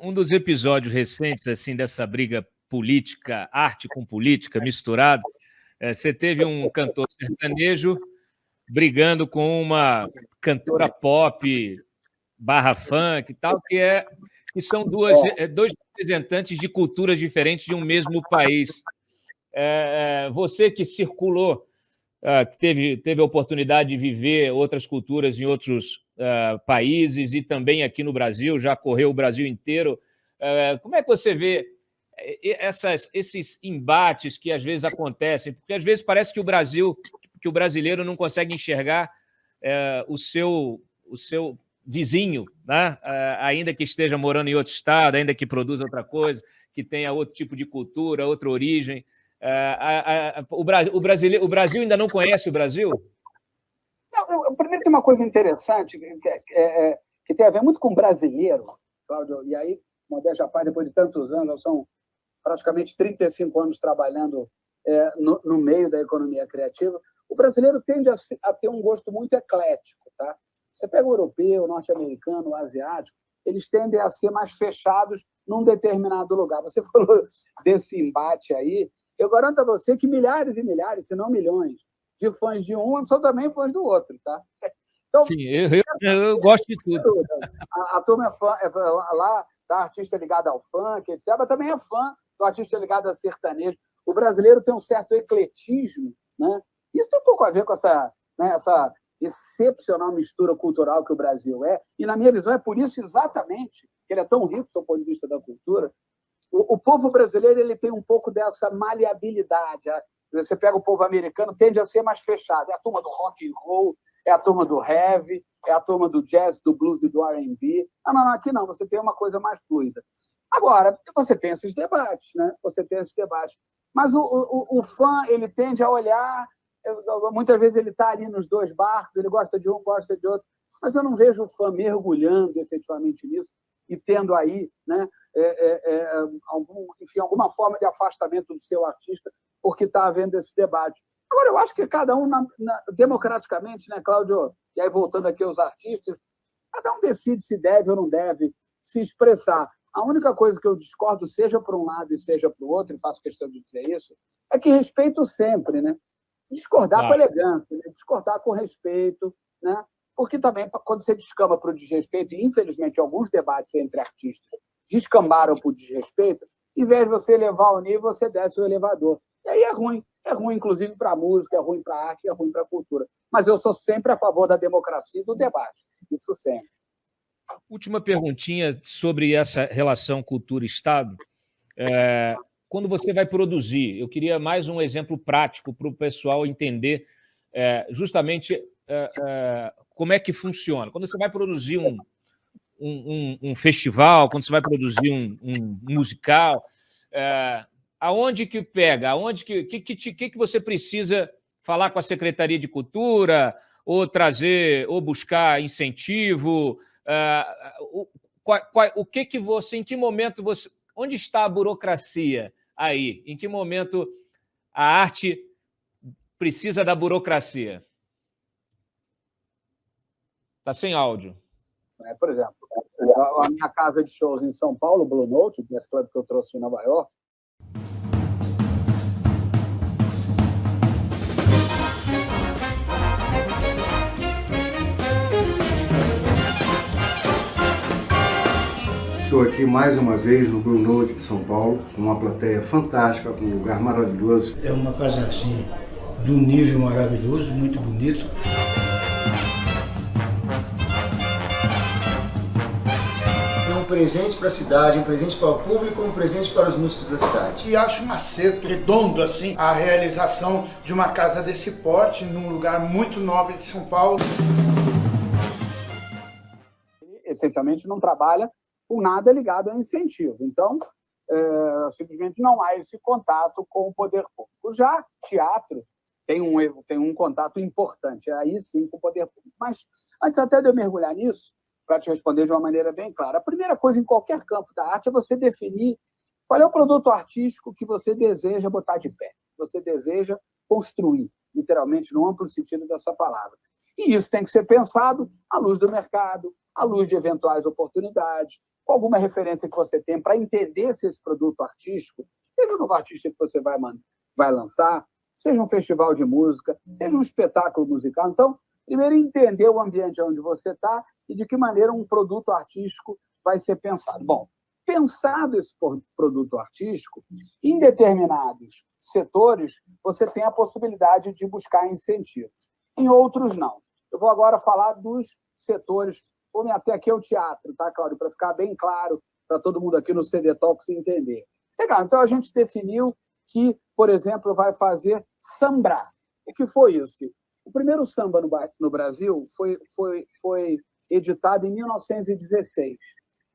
um dos episódios recentes assim dessa briga política, arte com política misturado, você teve um cantor sertanejo brigando com uma cantora pop barra funk e tal, que são dois representantes de culturas diferentes de um mesmo país. Você que circulou, que teve a oportunidade de viver outras culturas em outros países e também aqui no Brasil, já correu o Brasil inteiro, como é que você vê esses embates que às vezes acontecem? Porque às vezes parece que o brasileiro não consegue enxergar o seu vizinho, né? Ainda que esteja morando em outro estado, ainda que produza outra coisa, que tenha outro tipo de cultura, outra origem. O Brasil ainda não conhece o Brasil? Não, primeiro tem uma coisa interessante que tem a ver muito com o brasileiro, Cláudio, e aí, modéstia à parte, depois de tantos anos, são praticamente 35 anos trabalhando no meio da economia criativa, o brasileiro tende a ter um gosto muito eclético, tá? Você pega o europeu, o norte-americano, o asiático, eles tendem a ser mais fechados num determinado lugar. Você falou desse embate aí, eu garanto a você que milhares e milhares, se não milhões, de fãs de um são também fãs do outro, tá? Então, sim, eu gosto de tudo. A turma é fã lá da artista ligada ao funk, etc., mas também é fã do artista ligado a sertanejo. O brasileiro tem um certo ecletismo, né? Isso tem um pouco a ver com essa excepcional mistura cultural que o Brasil é, e, na minha visão, é por isso exatamente que ele é tão rico, do ponto de vista da cultura. O povo brasileiro ele tem um pouco dessa maleabilidade. Você pega o povo americano, tende a ser mais fechado. É a turma do rock and roll, é a turma do heavy, é a turma do jazz, do blues e do R&B. Não, aqui não, você tem uma coisa mais fluida. Agora, você tem esses debates, né? Você tem esses debates. Mas o fã, ele tende a olhar, muitas vezes ele está ali nos dois barcos, ele gosta de um, gosta de outro, mas eu não vejo o fã mergulhando efetivamente nisso e tendo aí, né, alguma forma de afastamento do seu artista porque está havendo esse debate. Agora, eu acho que cada um, democraticamente, né, Cláudio, e aí voltando aqui aos artistas, cada um decide se deve ou não deve se expressar. A única coisa que eu discordo, seja para um lado e seja para o outro, e faço questão de dizer isso, é que respeito sempre, né? Discordar com elegância, né? Discordar com respeito, né? Porque também, quando você descamba para o desrespeito, e infelizmente alguns debates entre artistas descambaram para o desrespeito, em vez de você elevar o nível, você desce o elevador. E aí é ruim inclusive para a música, é ruim para a arte, é ruim para a cultura. Mas eu sou sempre a favor da democracia e do debate, isso sempre. Última perguntinha sobre essa relação cultura-Estado. Quando você vai produzir, eu queria mais um exemplo prático para o pessoal entender justamente como é que funciona. Quando você vai produzir um festival, quando você vai produzir um musical, aonde que pega? Aonde que você precisa falar com a Secretaria de Cultura, ou trazer, ou buscar incentivo? Em que momento você... Onde está a burocracia aí? Em que momento a arte precisa da burocracia? Está sem áudio. Por exemplo, a minha casa de shows em São Paulo, Blue Note, esse clube que eu trouxe em Nova York, Estou aqui mais uma vez no Blue Note de São Paulo, com uma plateia fantástica, com um lugar maravilhoso. É uma casa assim, de um nível maravilhoso, muito bonito. É um presente para a cidade, um presente para o público, um presente para os músicos da cidade. E acho um acerto redondo assim a realização de uma casa desse porte num lugar muito nobre de São Paulo. Essencialmente não trabalha com nada ligado a incentivo. Então, simplesmente não há esse contato com o poder público. Já teatro tem um contato importante, aí sim com o poder público. Mas antes até de eu mergulhar nisso, para te responder de uma maneira bem clara, a primeira coisa em qualquer campo da arte é você definir qual é o produto artístico que você deseja botar de pé, que você deseja construir, literalmente, no amplo sentido dessa palavra. E isso tem que ser pensado à luz do mercado, à luz de eventuais oportunidades, com alguma referência que você tem para entender se esse produto artístico, seja um novo artista que você vai lançar, seja um festival de música, seja um espetáculo musical. Então, primeiro entender o ambiente onde você está e de que maneira um produto artístico vai ser pensado. Bom, pensado esse produto artístico, em determinados setores, você tem a possibilidade de buscar incentivos. Em outros, não. Eu vou agora falar dos setores, vou me até aqui ao teatro, tá, Cláudio? Para ficar bem claro para todo mundo aqui no CD Talks entender. Legal, então a gente definiu que, por exemplo, vai fazer samba. O que foi isso? O primeiro samba no Brasil foi editado em 1916.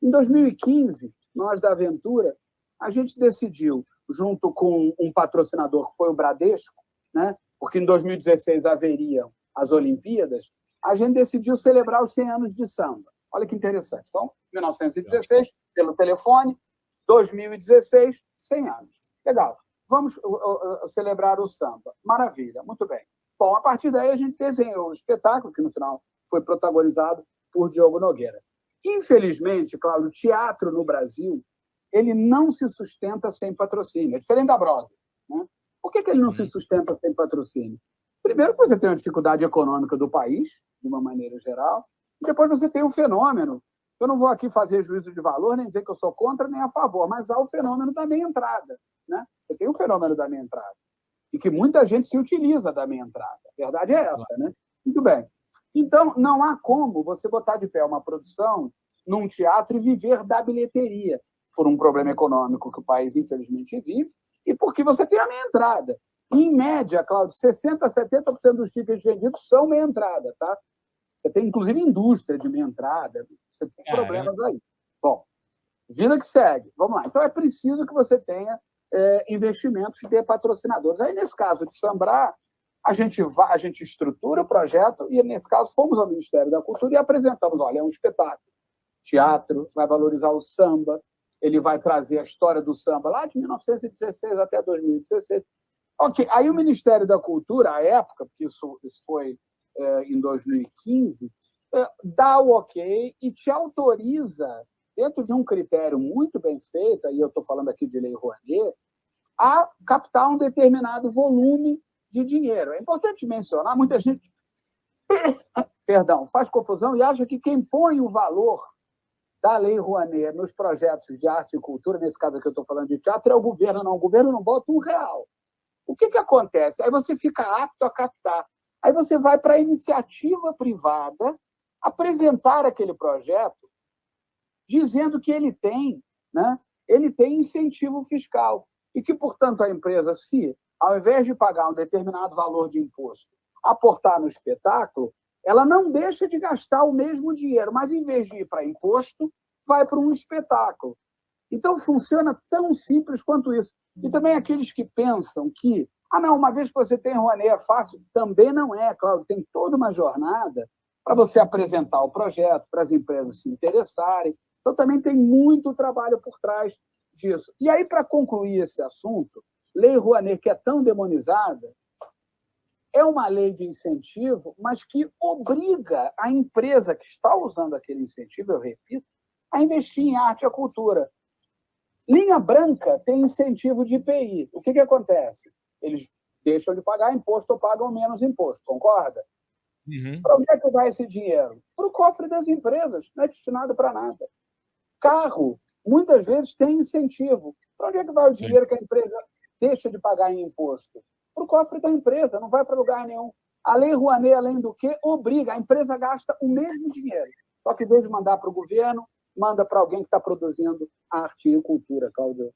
Em 2015, nós da Aventura, a gente decidiu, junto com um patrocinador que foi o Bradesco, né, porque em 2016 haveriam as Olimpíadas, a gente decidiu celebrar os 100 anos de samba. Olha que interessante. Então, 1916, pelo telefone, 2016, 100 anos. Legal. Vamos celebrar o samba. Maravilha, muito bem. Bom, a partir daí a gente desenhou o espetáculo, que no final foi protagonizado por Diogo Nogueira. Infelizmente, Cláudio, o teatro no Brasil, ele não se sustenta sem patrocínio. É diferente da Broadway, né? Por que ele não se sustenta sem patrocínio? Primeiro, você tem uma dificuldade econômica do país, de uma maneira geral, e depois você tem um fenômeno. Eu não vou aqui fazer juízo de valor, nem dizer que eu sou contra nem a favor, mas há o fenômeno da meia entrada, né? Você tem o fenômeno da meia entrada, e que muita gente se utiliza da meia entrada. A verdade é essa, né? Muito bem. Então, não há como você botar de pé uma produção num teatro e viver da bilheteria, por um problema econômico que o país, infelizmente, vive, e porque você tem a meia entrada. Em média, Cláudio, 60% a 70% dos tickets vendidos são meia entrada, tá? Você tem, inclusive, indústria de meia entrada, você tem problemas aí. Bom, vida que segue. Vamos lá. Então, é preciso que você tenha investimentos e ter patrocinadores. Aí, nesse caso de Sambrá, a gente estrutura o projeto e, nesse caso, fomos ao Ministério da Cultura e apresentamos, olha, é um espetáculo. Teatro, vai valorizar o samba, ele vai trazer a história do samba lá de 1916 até 2016. Ok, aí o Ministério da Cultura, à época, porque isso foi em 2015, dá o ok e te autoriza, dentro de um critério muito bem feito, aí eu estou falando aqui de Lei Rouanet, a captar um determinado volume de dinheiro. É importante mencionar, muita gente faz confusão e acha que quem põe o valor da Lei Rouanet nos projetos de arte e cultura, nesse caso aqui eu estou falando de teatro, é o governo. Não, o governo não bota R$1. O que acontece? Aí você fica apto a captar. Aí você vai para a iniciativa privada apresentar aquele projeto dizendo que ele tem incentivo fiscal e que, portanto, a empresa, se, ao invés de pagar um determinado valor de imposto, aportar no espetáculo, ela não deixa de gastar o mesmo dinheiro, mas, em vez de ir para imposto, vai para um espetáculo. Então, funciona tão simples quanto isso. E também aqueles que pensam que, não, uma vez que você tem Rouanet é fácil, também não é, claro, tem toda uma jornada para você apresentar o projeto, para as empresas se interessarem. Então, também tem muito trabalho por trás disso. E aí, para concluir esse assunto, Lei Rouanet, que é tão demonizada, é uma lei de incentivo, mas que obriga a empresa que está usando aquele incentivo, eu repito, a investir em arte e cultura. Linha branca tem incentivo de IPI. O que acontece? Eles deixam de pagar imposto ou pagam menos imposto, concorda? Uhum. Para onde é que vai esse dinheiro? Para o cofre das empresas, não é destinado para nada. Carro, muitas vezes, tem incentivo. Para onde é que vai o dinheiro que a empresa deixa de pagar em imposto? Para o cofre da empresa, não vai para lugar nenhum. A Lei Rouanet, além do que, obriga, a empresa gasta o mesmo dinheiro. Só que, em vez de mandar para o governo, manda para alguém que está produzindo arte e cultura, Cláudio.